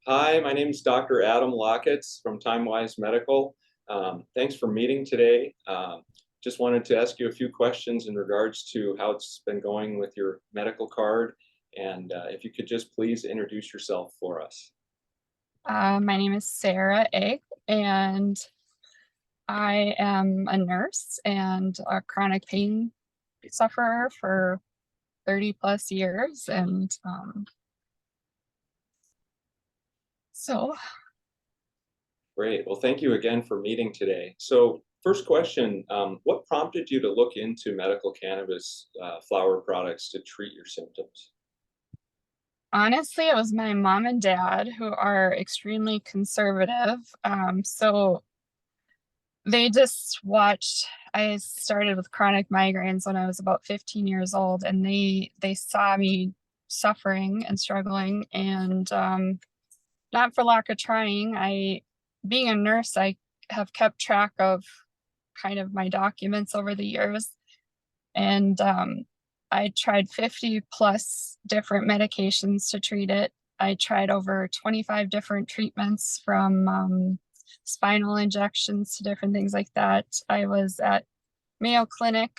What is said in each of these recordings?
Hi, my name is Dr. Adam Locketts from TimeWise Medical. Thanks for meeting today. Just wanted to ask you a few questions in regards to how it's been going with your medical card, and if you could just please introduce yourself for us. My name is Sara Eeg, and I am a nurse and a chronic pain sufferer for 30 plus years. So Great. Well, thank you again for meeting today. So first question, what prompted you to look into medical cannabis flower products to treat your symptoms? honestly, it was my mom and dad who are extremely conservative. So they just watched. I started with chronic migraines when I was about 15 years old, and they saw me suffering and struggling, and not for lack of trying. Being a nurse, I have kept track of kind of my documents over the years. And I tried 50 plus different medications to treat it. I tried over 25 different treatments from spinal injections to different things like that. I was at Mayo Clinic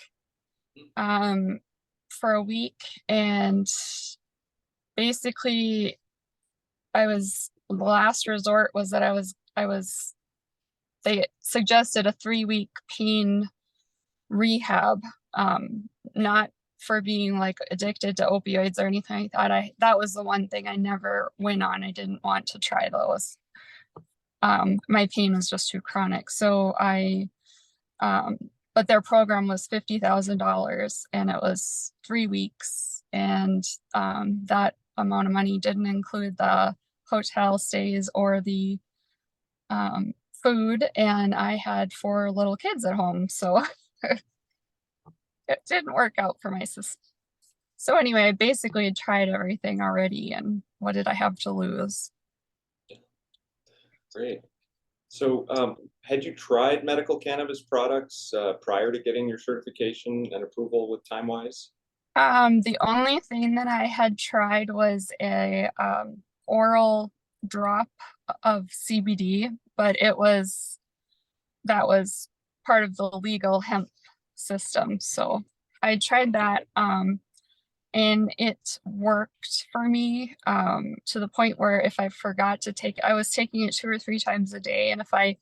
um, for a week, and basically the last resort was that they suggested a 3-week pain rehab, not for being like addicted to opioids or anything like that. That was the one thing I never went on. I didn't want to try those. My pain was just too chronic. Um, but their program was $50,000 and it was 3 weeks. And that amount of money didn't include the hotel stays or the food. And I had 4 little kids at home. So it didn't work out for my sister. So anyway, I basically had tried everything already, and what did I have to lose? Great. So, had you tried medical cannabis products prior to getting your certification and approval with TimeWise? The only thing that I had tried was a oral drop of CBD, but that was part of the legal hemp system. So I tried that, and it worked for me to the point where if I forgot to take, I was taking it 2 or 3 times a day, and if I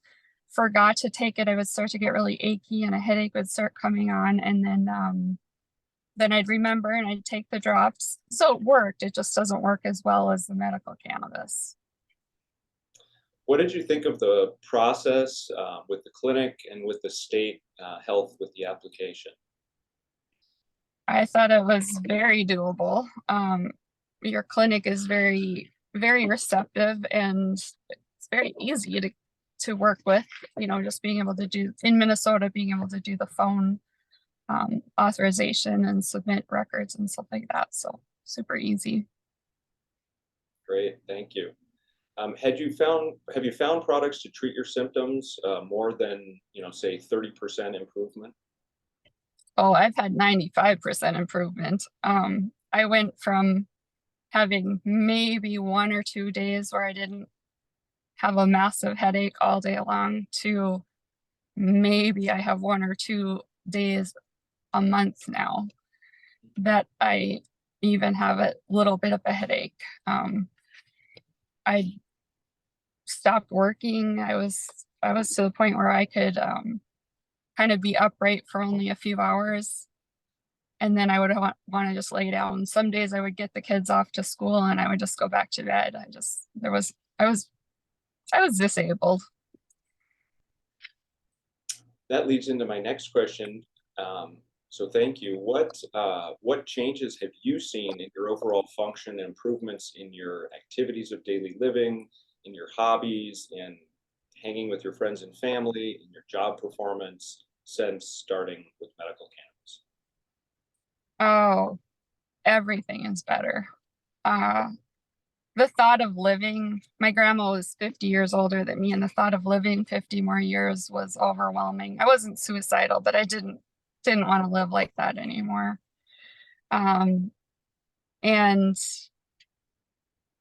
forgot to take it, I would start to get really achy, and a headache would start coming on, and then I'd remember and I'd take the drops. So it worked. It just doesn't work as well as the medical cannabis. What did you think of the process with the clinic and with the state health with the application? I thought it was very doable. Your clinic is very, very receptive, and it's very easy to work with. Just being able to do in Minnesota, being able to do the phone authorization and submit records and stuff like that. So super easy. Great, thank you. Have you found products to treat your symptoms more than, say 30% improvement? Oh, I've had 95% improvement. I went from having maybe 1 or 2 days where I didn't have a massive headache all day long to maybe I have 1 or 2 days a month now that I even have a little bit of a headache. I stopped working. I was to the point where I could kind of be upright for only a few hours, and then I would want to just lay down. Some days I would get the kids off to school and I would just go back to bed. I was disabled. That leads into my next question. So thank you. What changes have you seen in your overall function and improvements in your activities of daily living, in your hobbies, in hanging with your friends and family, in your job performance since starting with medical cannabis? Oh, everything is better. Uh, the thought of living, my grandma was 50 years older than me, and the thought of living 50 more years was overwhelming. I wasn't suicidal, but I didn't want to live like that anymore. Um, and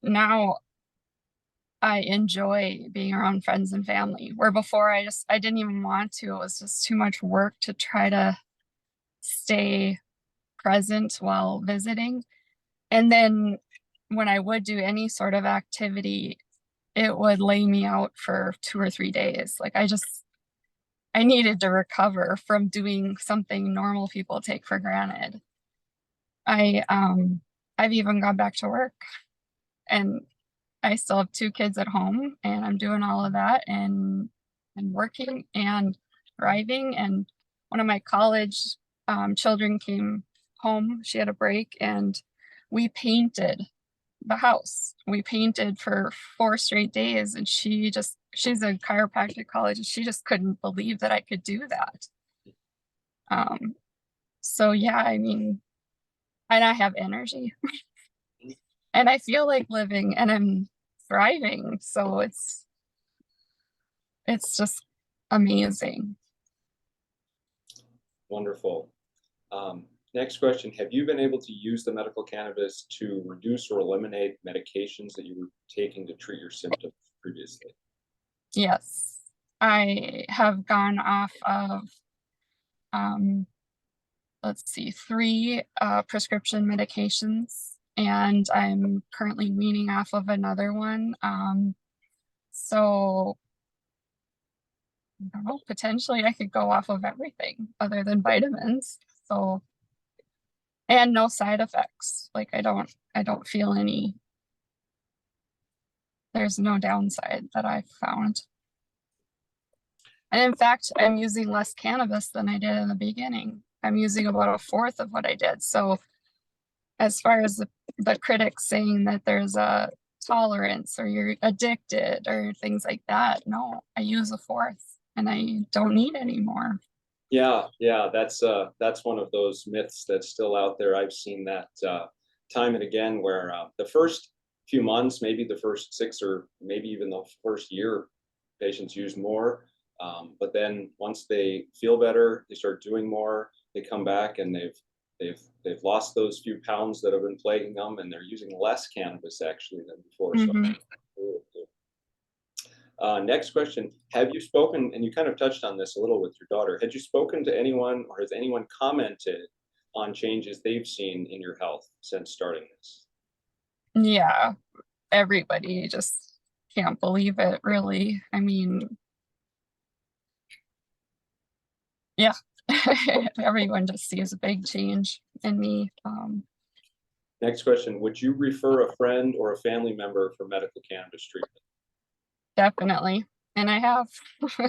now I enjoy being around friends and family, where before I didn't even want to. It was just too much work to try to stay present while visiting. And then when I would do any sort of activity, it would lay me out for 2 or 3 days. Like I needed to recover from doing something normal people take for granted. I I've even gone back to work, and I still have 2 kids at home, and I'm doing all of that and working and thriving. And one of my college children came home. She had a break, and we painted the house. We painted for 4 straight days, and she's a chiropractic college, and she just couldn't believe that I could do that. Um, so yeah, I mean, and I have energy and I feel like living and I'm thriving. So it's just amazing. Wonderful. Next question. Have you been able to use the medical cannabis to reduce or eliminate medications that you were taking to treat your symptoms previously? Yes. I have gone off of um let's see, 3 prescription medications, and I'm currently weaning off of another one. So I don't know, potentially I could go off of everything other than vitamins. So, and no side effects. Like I don't feel any, there's no downside that I've found. And in fact, I'm using less cannabis than I did in the beginning. I'm using about a fourth of what I did. So as far as the critics saying that there's a tolerance or you're addicted or things like that, no, I use a fourth and I don't need any more. Yeah, that's one of those myths that's still out there. I've seen that time and again, where the first few months, maybe the first 6 or maybe even the first year, patients use more, but then once they feel better, they start doing more. They come back and they've lost those few pounds that have been plaguing them, and they're using less cannabis actually than before. So Mm-hmm. next question. Have you spoken, and you kind of touched on this a little with your daughter, had you spoken to anyone or has anyone commented on changes they've seen in your health since starting this? Yeah, everybody just can't believe it, really. I mean, yeah, everyone just sees a big change in me. Next question. Would you refer a friend or a family member for medical cannabis treatment? Definitely. And I have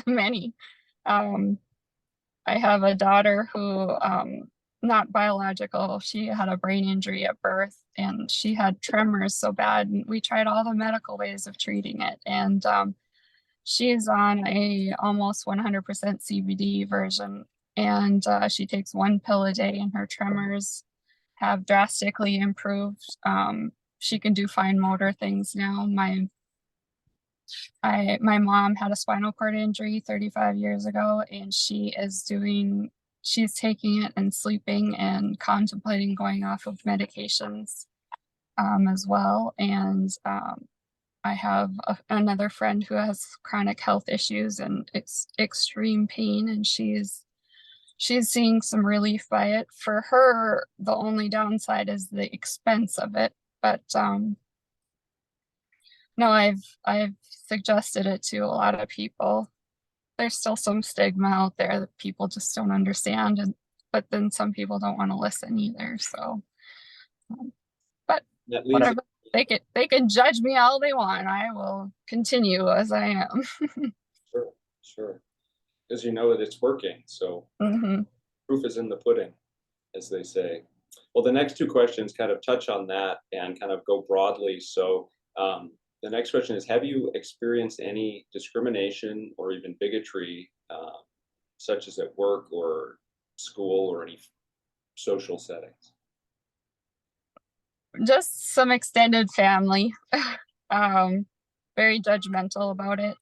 many. Um, I have a daughter who, not biological, she had a brain injury at birth and she had tremors so bad. And we tried all the medical ways of treating it. And she's on a almost 100% CBD version. And she takes 1 pill a day, and her tremors have drastically improved. She can do fine motor things now. My mom had a spinal cord injury 35 years ago, and she's taking it and sleeping and contemplating going off of medications as well. And I have another friend who has chronic health issues and it's extreme pain, and she's seeing some relief by it. For her, the only downside is the expense of it, but no, I've suggested it to a lot of people. There's still some stigma out there that people just don't understand, and but then some people don't want to listen either. So, but That leads, whatever, they can judge me all they want. I will continue as I am. sure, sure. Because you know that it's working. So Hmm. proof is in the pudding, as they say. Well, the next two questions kind of touch on that and kind of go broadly. So the next question is, have you experienced any discrimination or even bigotry, such as at work or school or any social settings? Just some extended family, um, very judgmental about it.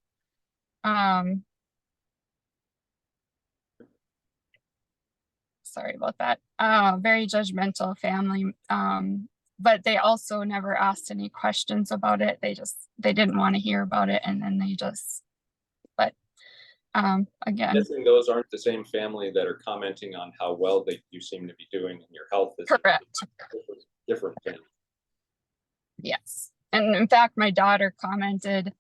Um, Sorry about that. Very judgmental family. but they also never asked any questions about it. They didn't want to hear about it, and then but again, Guessing those aren't the same family that are commenting on how well you seem to be doing in your health. Is correct. different family. Yes. And in fact, my daughter commented,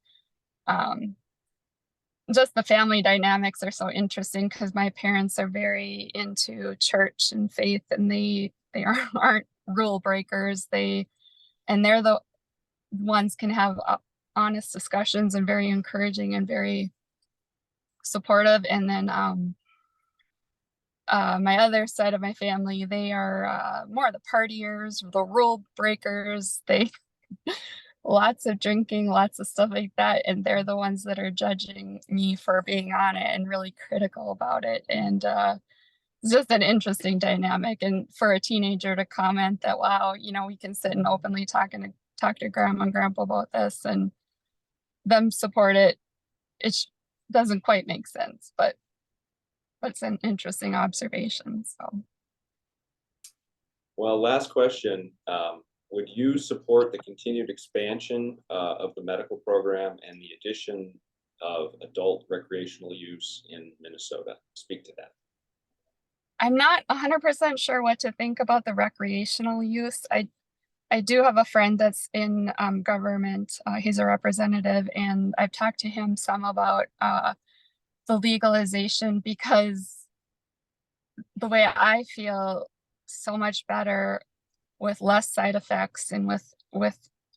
just the family dynamics are so interesting because my parents are very into church and faith, and they aren't rule breakers. They're the ones can have honest discussions and very encouraging and very supportive. And then my other side of my family, they are more the partiers, the rule breakers. They lots of drinking, lots of stuff like that, and they're the ones that are judging me for being on it and really critical about it. And it's just an interesting dynamic. And for a teenager to comment that, wow, we can sit and openly talk to grandma and grandpa about this, and them support it, it doesn't quite make sense, but it's an interesting observation. So, well, last question. Would you support the continued expansion of the medical program and the addition of adult recreational use in Minnesota? Speak to that. I'm not 100% sure what to think about the recreational use. I do have a friend that's in government. He's a representative, and I've talked to him some about the legalization, because the way I feel so much better with less side effects and with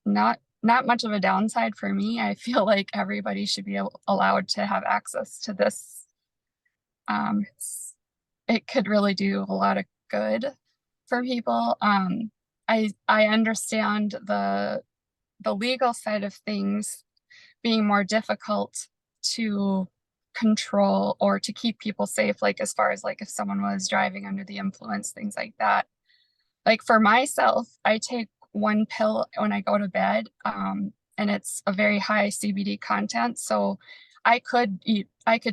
not much of a downside for me. I feel like everybody should be allowed to have access to this. It could really do a lot of good for people. I understand the legal side of things being more difficult to control or to keep people safe, like as far as like if someone was driving under the influence, things like that. Like for myself, I take one pill when I go to bed, and it's a very high CBD content. So I could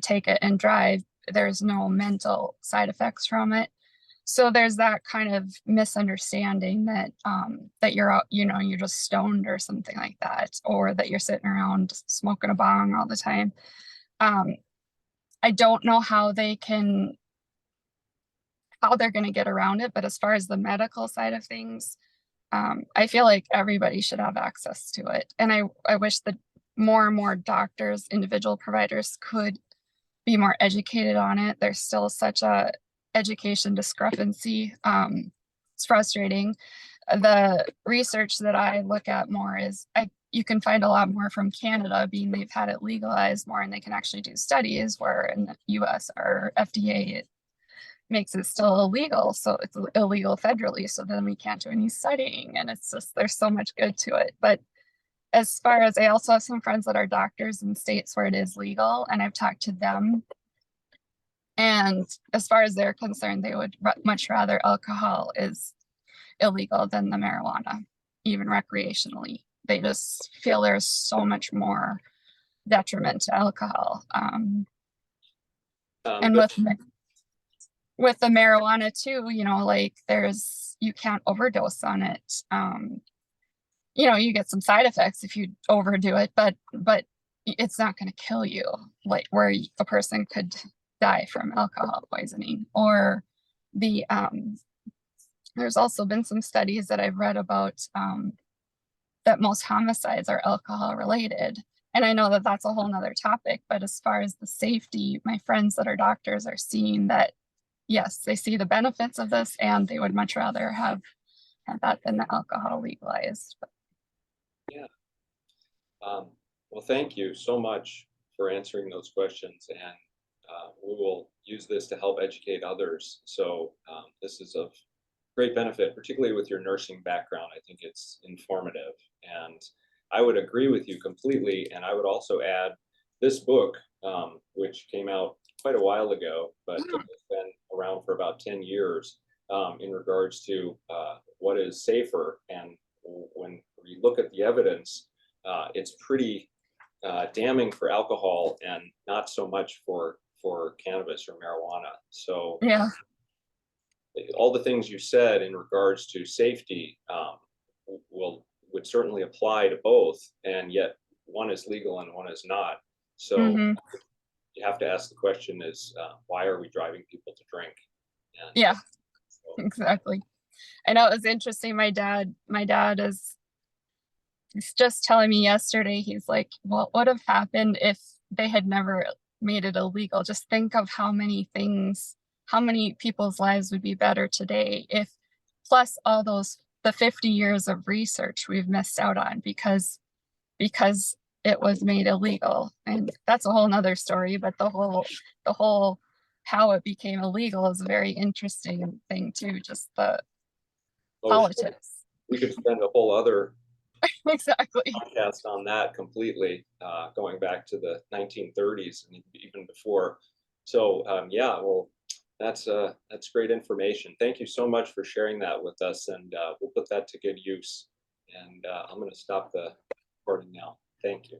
take it and drive. There's no mental side effects from it. So there's that kind of misunderstanding that that you're out, you're just stoned or something like that, or that you're sitting around smoking a bong all the time. I don't know how they're going to get around it, but as far as the medical side of things, I feel like everybody should have access to it. And I wish that more and more doctors, individual providers could be more educated on it. There's still such a education discrepancy. It's frustrating. The research that I look at more is you can find a lot more from Canada, being they've had it legalized more, and they can actually do studies, where in the US or FDA, it makes it still illegal. So it's illegal federally. So then we can't do any studying, and it's just, there's so much good to it. But as far as, I also have some friends that are doctors in states where it is legal, and I've talked to them. And as far as they're concerned, they would much rather alcohol is illegal than the marijuana, even recreationally. They just feel there's so much more detriment to alcohol. And with the marijuana too, like you can't overdose on it. You get some side effects if you overdo it, but it's not going to kill you, like where a person could die from alcohol poisoning. Or there's also been some studies that I've read about that most homicides are alcohol related. And I know that that's a whole nother topic, but as far as the safety, my friends that are doctors are seeing that, yes, they see the benefits of this, and they would much rather have that than the alcohol legalized. Yeah. Well, thank you so much for answering those questions, and we will use this to help educate others. So this is of great benefit, particularly with your nursing background. I think it's informative, and I would agree with you completely. And I would also add this book, which came out quite a while ago, but it's been around for about 10 years, in regards to what is safer. And when we look at the evidence, it's pretty damning for alcohol and not so much for cannabis or marijuana. So Yeah, all the things you said in regards to safety, would certainly apply to both, and yet one is legal and one is not. So Hmm. you have to ask the question is, why are we driving people to drink? And Yeah, so, exactly. I know it was interesting. My dad is he's just telling me yesterday, he's like, what would have happened if they had never made it illegal? Just think of how many things, how many people's lives would be better today if, plus all those, the 50 years of research we've missed out on because it was made illegal. And that's a whole nother story, but the whole how it became illegal is a very interesting thing too, just the oh, sure. politics. We could spend a whole other Exactly. podcast on that completely, going back to the 1930s and even before. So yeah, well, that's great information. Thank you so much for sharing that with us, and we'll put that to good use. And I'm going to stop the recording now. Thank you.